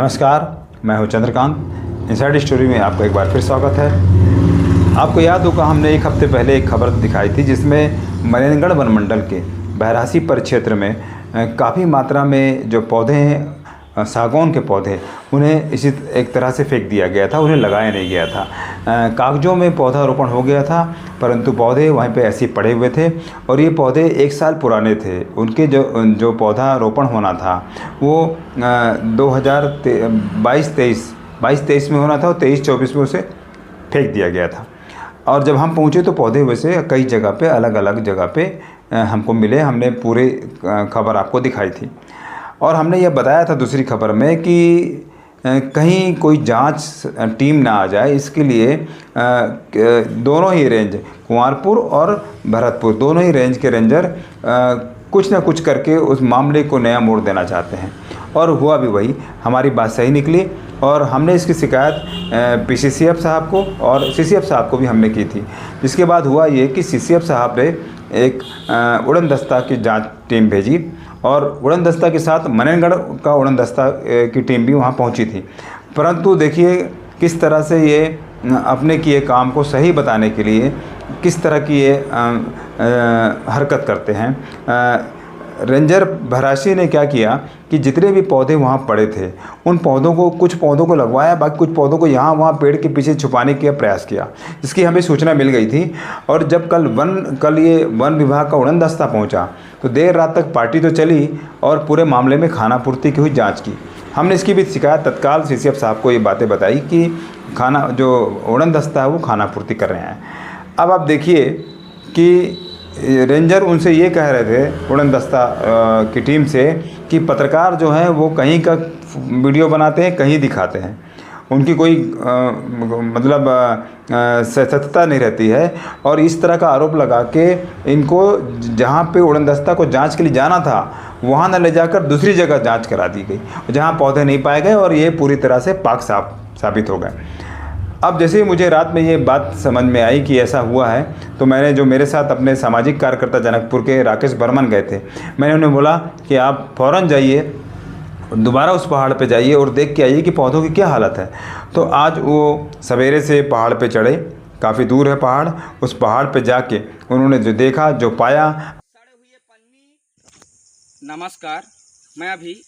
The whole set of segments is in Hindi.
नमस्कार, मैं हूं चंद्रकांत। इनसाइड स्टोरी में आपका एक बार फिर स्वागत है। आपको याद होगा हमने एक हफ्ते पहले एक खबर दिखाई थी जिसमें मनेनगढ़ वनमंडल के बहरासी परिक्षेत्र में काफ़ी मात्रा में जो पौधे हैं, सागौन के पौधे, उन्हें इसी एक तरह से फेंक दिया गया था, उन्हें लगाया नहीं गया था। कागजों में पौधारोपण हो गया था परंतु पौधे वहीं पे ऐसे पड़े हुए थे और ये पौधे 1 साल पुराने थे। उनके जो पौधारोपण होना था वो 2022-23 में होना था और 23-24 में उसे फेंक दिया गया था। और जब हम पहुँचे तो पौधे वैसे कई जगह पे, अलग अलग जगह पे हमको मिले। हमने पूरे खबर आपको दिखाई थी और हमने यह बताया था दूसरी खबर में कि कहीं कोई जांच टीम ना आ जाए, इसके लिए दोनों ही रेंज, कुंवारपुर और भरतपुर, दोनों ही रेंज के रेंजर कुछ ना कुछ करके उस मामले को नया मोड़ देना चाहते हैं। और हुआ भी वही, हमारी बात सही निकली और हमने इसकी शिकायत पीसीसीएफ साहब को और सीसीएफ साहब को भी हमने की थी। जिसके बाद हुआ ये कि सीसीएफ साहब ने एक उड़न दस्ता की जांच टीम भेजी और उड़न दस्ता के साथ मनेनगढ़ का उड़न दस्ता की टीम भी वहाँ पहुँची थी। परंतु देखिए किस तरह से ये अपने किए काम को सही बताने के लिए किस तरह की ये हरकत करते हैं। रेंजर भरासी ने क्या किया कि जितने भी पौधे वहाँ पड़े थे उन पौधों को, कुछ पौधों को लगवाया, बाकी कुछ पौधों को यहाँ वहाँ पेड़ के पीछे छुपाने का प्रयास किया, जिसकी हमें सूचना मिल गई थी। और जब कल ये वन विभाग का उड़न दस्ता पहुँचा तो देर रात तक पार्टी तो चली और पूरे मामले में खानापूर्ति की हुई जाँच की। हमने इसकी भी शिकायत तत्काल सीसीएफ साहब को ये बातें बताई कि खाना जो उड़न दस्ता है वो खानापूर्ति कर रहे हैं। अब आप देखिए कि रेंजर उनसे ये कह रहे थे, उड़न दस्ता की टीम से, कि पत्रकार जो हैं वो कहीं का वीडियो बनाते हैं, कहीं दिखाते हैं, उनकी कोई मतलब सत्यता नहीं रहती है। और इस तरह का आरोप लगा के इनको जहाँ पे उड़न दस्ता को जांच के लिए जाना था वहाँ न ले जाकर दूसरी जगह जांच करा दी गई जहाँ पौधे नहीं पाए गए और ये पूरी तरह से पाक साबित हो गए। अब जैसे ही मुझे रात में ये बात समझ में आई कि ऐसा हुआ है तो मैंने, जो मेरे साथ अपने सामाजिक कार्यकर्ता जनकपुर के राकेश बर्मन गए थे, मैंने उन्हें बोला कि आप फ़ौरन जाइए, दोबारा उस पहाड़ पे जाइए और देख के आइए कि पौधों की क्या हालत है। तो आज वो सवेरे से पहाड़ पे चढ़े, काफ़ी दूर है पहाड़, उस पहाड़ पे जाके उन्होंने जो देखा, जो पाया। सड़े हुए पन्नी। नमस्कार, मैं अभी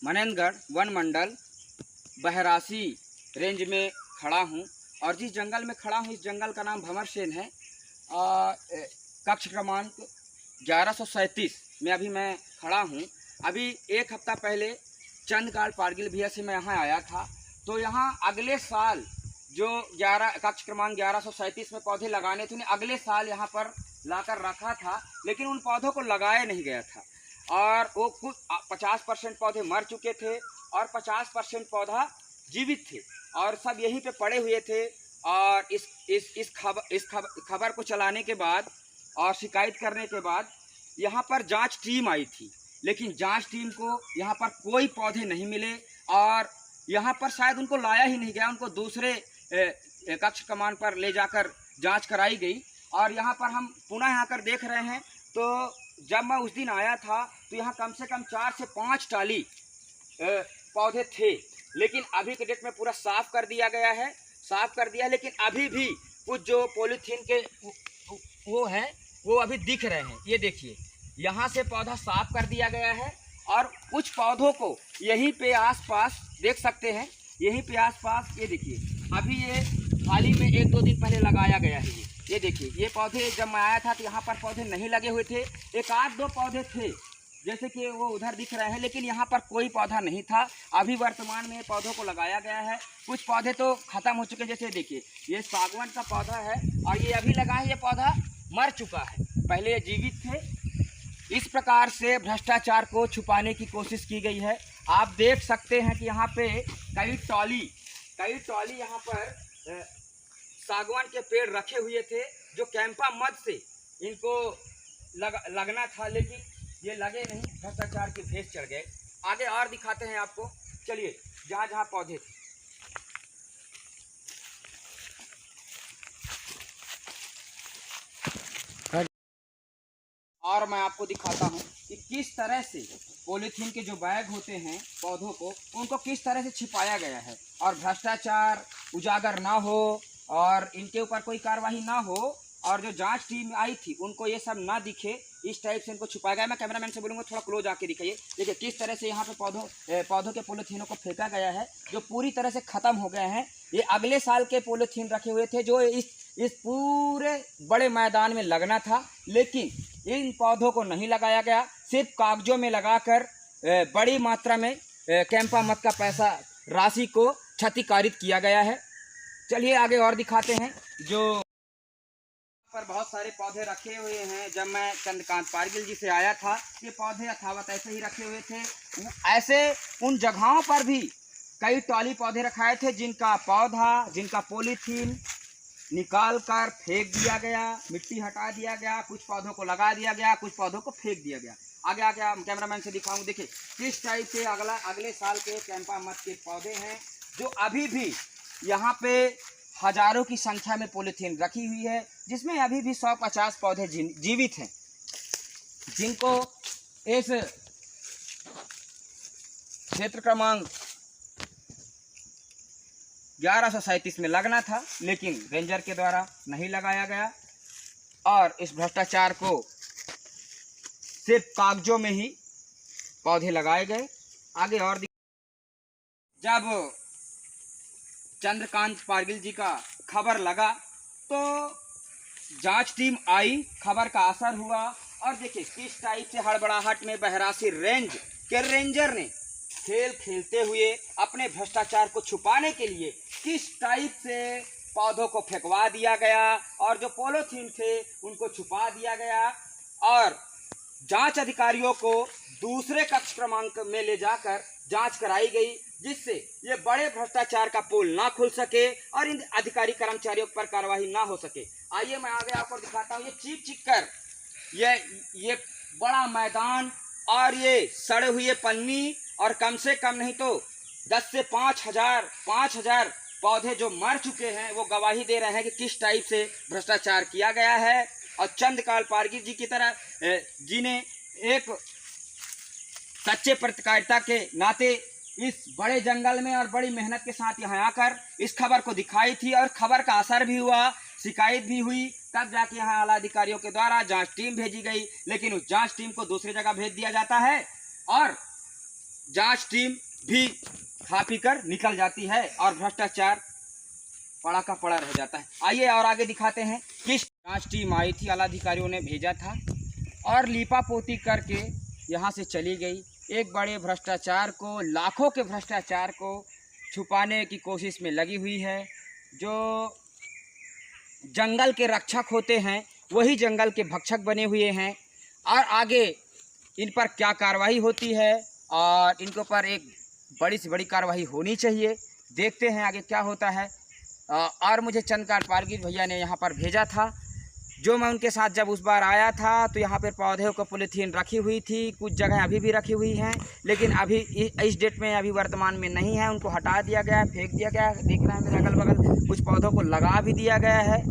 मनेनगढ़ वन मंडल बहरासी रेंज में खड़ा हूँ और जिस जंगल में खड़ा हूँ इस जंगल का नाम भंवरसेन है। कक्ष क्रमांक 1137 में अभी मैं खड़ा हूँ। अभी एक हफ्ता पहले चंदगाड़ पारगिल भैया से मैं यहाँ आया था, तो यहाँ अगले साल जो कक्ष क्रमांक 1137 में पौधे लगाने थे, उन्हें अगले साल यहाँ पर लाकर रखा था, लेकिन उन पौधों को लगाया नहीं गया था और वो कुछ 50% पौधे मर चुके थे और 50% पौधा जीवित थे और सब यहीं पे पड़े हुए थे। और इस खबर को चलाने के बाद और शिकायत करने के बाद यहाँ पर जांच टीम आई थी, लेकिन जांच टीम को यहाँ पर कोई पौधे नहीं मिले और यहाँ पर शायद उनको लाया ही नहीं गया, उनको दूसरे कक्ष कमान पर ले जाकर जांच कराई गई। और यहाँ पर हम पुनः यहाँ कर देख रहे हैं तो जब मैं उस दिन आया था तो यहाँ कम से कम 4 से 5 टाली पौधे थे, लेकिन अभी के डेट में पूरा साफ कर दिया गया है, लेकिन अभी भी कुछ जो पॉलीथीन के वो हैं वो अभी दिख रहे हैं। ये देखिए, यहाँ से पौधा साफ कर दिया गया है और कुछ पौधों को यहीं पे आसपास देख सकते हैं, यहीं पे आसपास ये देखिए, अभी ये हाल ही में 1-2 दिन पहले लगाया गया है। ये देखिए, ये पौधे जब मैं आया था तो यहाँ पर पौधे नहीं लगे हुए थे, 1-2 पौधे थे जैसे कि वो उधर दिख रहे हैं, लेकिन यहाँ पर कोई पौधा नहीं था। अभी वर्तमान में पौधों को लगाया गया है, कुछ पौधे तो खत्म हो चुके हैं। जैसे देखिए, ये सागवान का पौधा है और ये अभी लगा है, ये पौधा मर चुका है, पहले ये जीवित थे। इस प्रकार से भ्रष्टाचार को छुपाने की कोशिश की गई है। आप देख सकते हैं कि यहाँ पे कई टॉली यहाँ पर सागवान के पेड़ रखे हुए थे जो कैंपा मद से इनको लगना था, लेकिन ये लगे नहीं, भ्रष्टाचार के भेष चढ़ गए। आगे और दिखाते हैं आपको, चलिए, जहाँ जहाँ पौधे थे। और मैं आपको दिखाता हूँ कि किस तरह से पॉलीथीन के जो बैग होते हैं पौधों को, उनको किस तरह से छिपाया गया है और भ्रष्टाचार उजागर ना हो और इनके ऊपर कोई कार्रवाई ना हो और जो जांच टीम आई थी उनको ये सब ना दिखे, इस टाइप से इनको छुपाया गया। मैं कैमरामैन से बोलूँगा थोड़ा क्लोज आके दिखाइए। देखिए किस तरह से यहाँ पे पौधों के पॉलीथीनों को फेंका गया है जो पूरी तरह से ख़त्म हो गए हैं। ये अगले साल के पॉलीथीन रखे हुए थे जो इस पूरे बड़े मैदान में लगना था, लेकिन इन पौधों को नहीं लगाया गया, सिर्फ कागजों में लगाकर बड़ी मात्रा में कैंपा मत का पैसा राशि को क्षतिकारित किया गया है। चलिए आगे और दिखाते हैं। जो पर बहुत सारे पौधे रखे हुए हैं, जब मैं चंद्रकांत पारगिल जी से आया था ये पौधे यथावत ऐसे ही रखे हुए थे। ऐसे उन जगहों पर भी कई टॉली पौधे रखाए थे जिनका पॉलीथीन निकाल कर फेंक दिया गया, मिट्टी हटा दिया गया, कुछ पौधों को लगा दिया गया, कुछ पौधों को फेंक दिया गया। आगे हम कैमरामैन से दिखाऊंगा। देखिए किस टाइप से अगले साल के कैंपा मत के पौधे हैं जो अभी भी यहाँ पे हजारों की संख्या में पॉलीथीन रखी हुई है, जिसमें अभी भी 150 पौधे जीवित हैं, जिनको इस क्षेत्र क्रमांक 1137 में लगना था, लेकिन रेंजर के द्वारा नहीं लगाया गया और इस भ्रष्टाचार को सिर्फ कागजों में ही पौधे लगाए गए। आगे और जब चंद्रकांत पारगिल जी का खबर लगा तो जांच टीम आई, खबर का असर हुआ और देखिए किस टाइप से हड़बड़ाहट में बहरासी रेंज के रेंजर ने खेल खेलते हुए अपने भ्रष्टाचार को छुपाने के लिए किस टाइप से पौधों को फेंकवा दिया गया और जो पॉलीथीन थे उनको छुपा दिया गया और जांच अधिकारियों को दूसरे कक्ष क्रमांक में ले जाकर जांच कराई गई, जिससे ये बड़े भ्रष्टाचार का पोल ना खुल सके और इन अधिकारी कर्मचारियों पर कार्रवाई ना हो सके। आइए मैं आगे आपको दिखाता हूँ। ये चीप कर ये बड़ा मैदान और ये सड़े हुए पन्नी और कम से कम नहीं तो 10 से 5,000 पौधे जो मर चुके हैं वो गवाही दे रहे हैं कि किस टाइप से भ्रष्टाचार किया गया है। और चंद्रकांत पारगिल जी की तरह जिन्हें एक सच्चे पत्रकारिता के नाते इस बड़े जंगल में और बड़ी मेहनत के साथ यहाँ आकर इस खबर को दिखाई थी और खबर का असर भी हुआ, शिकायत भी हुई, तब जाके यहाँ आला अधिकारियों के द्वारा जांच टीम भेजी गई, लेकिन उस जांच टीम को दूसरी जगह भेज दिया जाता है और जांच टीम भी खा पी कर निकल जाती है और भ्रष्टाचार पड़ा का पड़ा रह जाता है। आइए और आगे दिखाते हैं। किस जांच टीम आई थी, आला अधिकारियों ने भेजा था और लीपा पोती करके यहाँ से चली गई। एक बड़े भ्रष्टाचार को, लाखों के भ्रष्टाचार को छुपाने की कोशिश में लगी हुई है। जो जंगल के रक्षक होते हैं वही जंगल के भक्षक बने हुए हैं और आगे इन पर क्या कार्रवाई होती है और इनके ऊपर एक बड़ी से बड़ी कार्रवाई होनी चाहिए। देखते हैं आगे क्या होता है। और मुझे चंद्रकांत पारगिल भैया ने यहाँ पर भेजा था। जो मैं उनके साथ जब उस बार आया था तो यहाँ पर पौधों को पॉलीथीन रखी हुई थी, कुछ जगह अभी भी रखी हुई हैं, लेकिन अभी इस डेट में अभी वर्तमान में नहीं है, उनको हटा दिया गया है, फेंक दिया गया है। देख रहे हैं मेरे अगल बगल कुछ पौधों को लगा भी दिया गया है,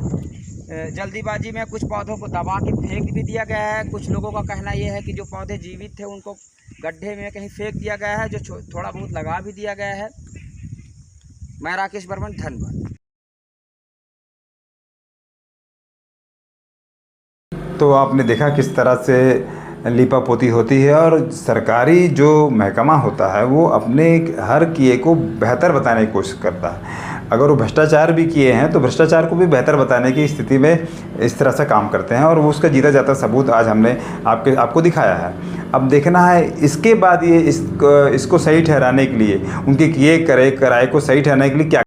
जल्दीबाजी में कुछ पौधों को दबा के फेंक भी दिया गया है। कुछ लोगों का कहना यह है कि जो पौधे जीवित थे उनको गड्ढे में कहीं फेंक दिया गया है, जो थोड़ा बहुत लगा भी दिया गया है। मैं राकेश बर्मन, धन्यवाद। तो आपने देखा किस तरह से लीपा पोती होती है और सरकारी जो महकमा होता है वो अपने हर किए को बेहतर बताने की कोशिश करता है। अगर वो भ्रष्टाचार भी किए हैं तो भ्रष्टाचार को भी बेहतर बताने की स्थिति में इस तरह से काम करते हैं और वो उसका जीता जाता सबूत आज हमने आपको दिखाया है। अब देखना है इसके बाद ये इसको सही ठहराने के लिए, उनके किए कराए को सही ठहराने के लिए क्या